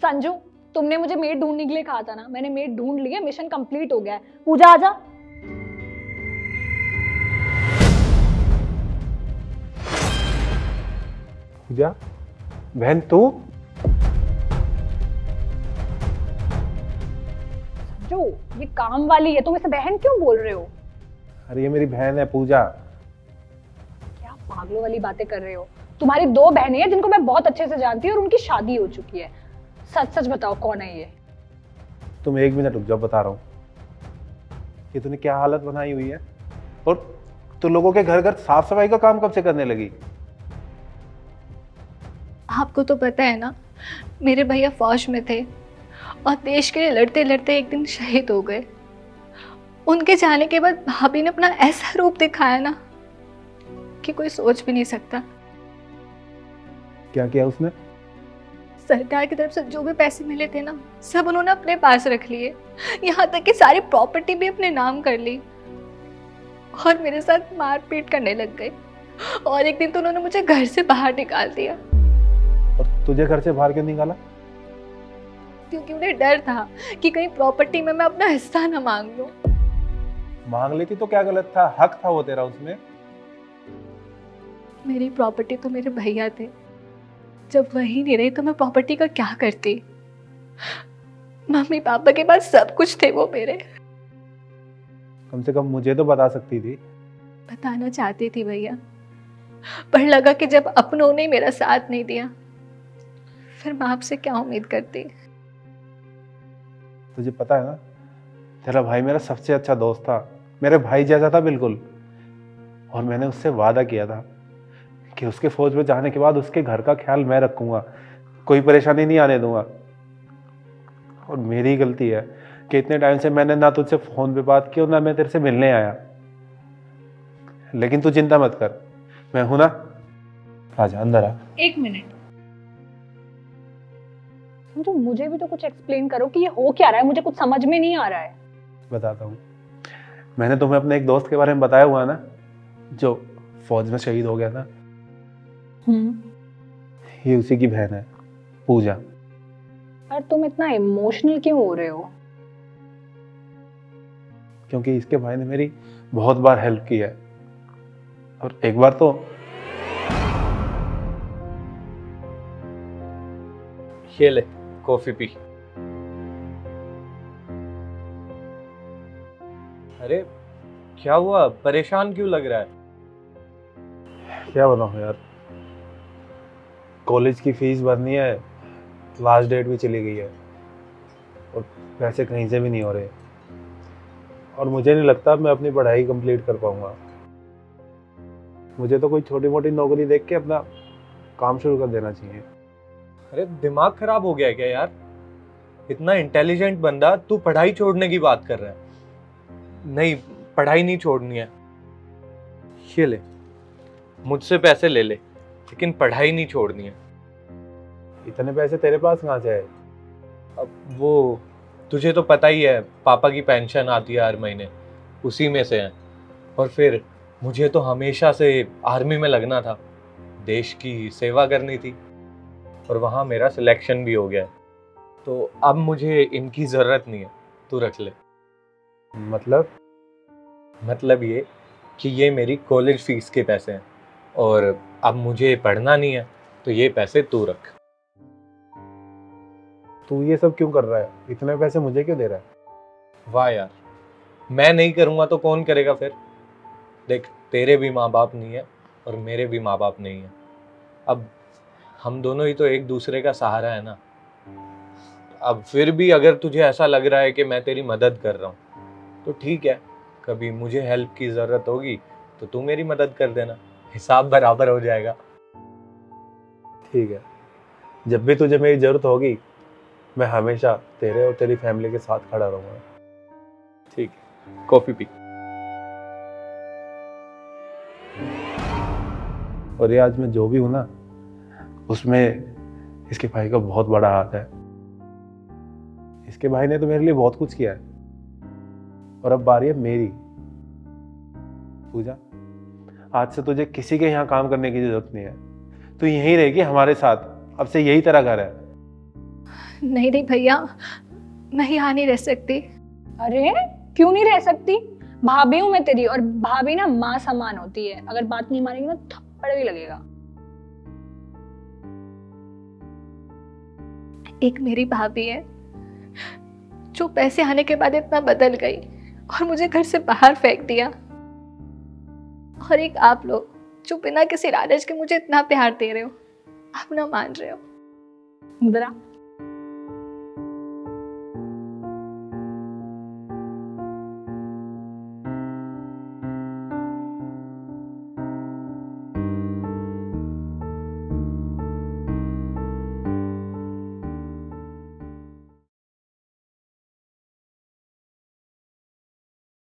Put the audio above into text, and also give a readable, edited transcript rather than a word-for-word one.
संजू, तुमने मुझे मेड ढूंढने के लिए कहा था ना, मैंने मेड ढूंढ ली है, मिशन कंप्लीट हो गया है। पूजा आजा। पूजा, बहन तू? संजू, ये काम वाली है, तुम इसे बहन क्यों बोल रहे हो? अरे ये मेरी बहन है पूजा। क्या पागलों वाली बातें कर रहे हो? तुम्हारी दो बहनें हैं जिनको मैं बहुत अच्छे से जानती हूँ और उनकी शादी हो चुकी है। सच सच बताओ कौन है ये? तुम 1 मिनट रुक जाओ, बता रहा हूँ। ये तूने क्या हालत बनाई हुई है, और तू लोगों के घर घर साफ सफाई का काम कब से करने लगी? आपको तो पता है ना, मेरे भैया फौज में थे और देश के लिए लड़ते लड़ते एक दिन शहीद हो गए। उनके जाने के बाद भाभी ने अपना ऐसा रूप दिखाया ना कि कोई सोच भी नहीं सकता। क्या किया उसने? सरकार की तरफ से जो भी पैसे मिले थे ना, सब उन्होंने अपने पास रख लिए। यहाँ तक कि सारी प्रॉपर्टी भी अपने नाम कर ली और मेरे साथ मारपीट करने लग गए। और एक दिन तो उन्होंने मुझे घर से बाहर निकाल दिया। और तुझे घर से बाहर क्यों निकाला? क्योंकि उन्हें डर था कि कहीं प्रॉपर्टी में मैं अपना हिस्सा न मांग लूं। मांग लेती तो क्या गलत था? हक था वो तेरा उसमें। मेरी प्रॉपर्टी तो मेरे भैया थे, जब वही नहीं रही तो मैं प्रॉपर्टी का क्या करती? मम्मी पापा के पास सब कुछ थे वो मेरे। कम से कम मुझे तो बता सकती थी। बताना चाहती थी भैया, पर लगा कि जब अपनों ने मेरा साथ नहीं दिया, फिर मैं आपसे क्या उम्मीद करती? तुझे पता है ना, तेरा भाई मेरा सबसे अच्छा दोस्त था, मेरे भाई जैसा था बिल्कुल। और मैंने उससे वादा किया था कि उसके फौज में जाने के बाद उसके घर का ख्याल मैं रखूंगा, कोई परेशानी नहीं आने दूंगा। और मेरी गलती है कि इतने टाइम से मैंने ना तुझसे फोन पे बात की और ना मैं तेरे से मिलने आया। लेकिन तू चिंता मत कर, मैं हूं ना। आजा अंदर आ। 1 मिनट संजू, मुझे भी तो कुछ एक्सप्लेन करो कि ये हो क्या रहा है, मुझे कुछ समझ में नहीं आ रहा है। बताता हूँ। मैंने तुम्हें अपने एक दोस्त के बारे में बताया हुआ ना, जो फौज में शहीद हो गया था। ये उसी की बहन है, पूजा। और तुम इतना इमोशनल क्यों हो रहे हो? क्योंकि इसके भाई ने मेरी बहुत बार हेल्प की है, और एक बार तो ये ले कॉफी पी। अरे क्या हुआ, परेशान क्यों लग रहा है? क्या बताऊं यार, कॉलेज की फीस भरनी है, लास्ट डेट भी चली गई है और पैसे कहीं से भी नहीं हो रहे। और मुझे नहीं लगता मैं अपनी पढ़ाई कंप्लीट कर पाऊंगा। मुझे तो कोई छोटी मोटी नौकरी देख के अपना काम शुरू कर देना चाहिए। अरे दिमाग खराब हो गया है क्या यार? इतना इंटेलिजेंट बंदा, तू पढ़ाई छोड़ने की बात कर रहा है? नहीं, पढ़ाई नहीं छोड़नी है। ये ले, मुझसे पैसे ले ले, लेकिन पढ़ाई नहीं छोड़नी है। इतने पैसे तेरे पास कहाँ से है? अब वो तुझे तो पता ही है, पापा की पेंशन आती है हर महीने, उसी में से है। और फिर मुझे तो हमेशा से आर्मी में लगना था, देश की सेवा करनी थी, और वहाँ मेरा सिलेक्शन भी हो गया है। तो अब मुझे इनकी ज़रूरत नहीं है, तू रख ले। मतलब ये कि ये मेरी कॉलेज फीस के पैसे हैं, और अब मुझे पढ़ना नहीं है, तो ये पैसे तू रख। तू ये सब क्यों कर रहा है? इतने पैसे मुझे क्यों दे रहा है? वाह यार, मैं नहीं करूँगा तो कौन करेगा फिर? देख, तेरे भी माँ बाप नहीं है और मेरे भी माँ बाप नहीं है। अब हम दोनों ही तो एक दूसरे का सहारा है ना। अब फिर भी अगर तुझे ऐसा लग रहा है कि मैं तेरी मदद कर रहा हूँ तो ठीक है, कभी मुझे हेल्प की ज़रूरत होगी तो तू मेरी मदद कर देना, हिसाब बराबर हो जाएगा। ठीक है, जब भी तुझे मेरी जरूरत होगी मैं हमेशा तेरे और तेरी फैमिली के साथ खड़ा रहूंगा। ठीक है, कॉफी पी। और ये आज मैं जो भी हूं ना, उसमें इसके भाई का बहुत बड़ा हाथ है। इसके भाई ने तो मेरे लिए बहुत कुछ किया है, और अब बारी है मेरी। पूजा, आज से तुझे किसी के यहाँ काम करने की जरूरत नहीं है, तू यहीं रहेगी हमारे साथ। अब से यही तेरा घर है। नहीं नहीं भैया, मैं यहाँ नहीं रह सकती। अरे क्यों नहीं रह सकती? भाभी हूं मैं तेरी, और भाभी ना माँ समान होती है। अगर बात नहीं मानेगी ना थप्पड़ भी लगेगा। एक मेरी भाभी है जो पैसे आने के बाद इतना बदल गई और मुझे घर से बाहर फेंक दिया, और एक आप लोग जो बिना किसी लालच के मुझे इतना प्यार दे रहे हो, आप ना मान रहे हो। जरा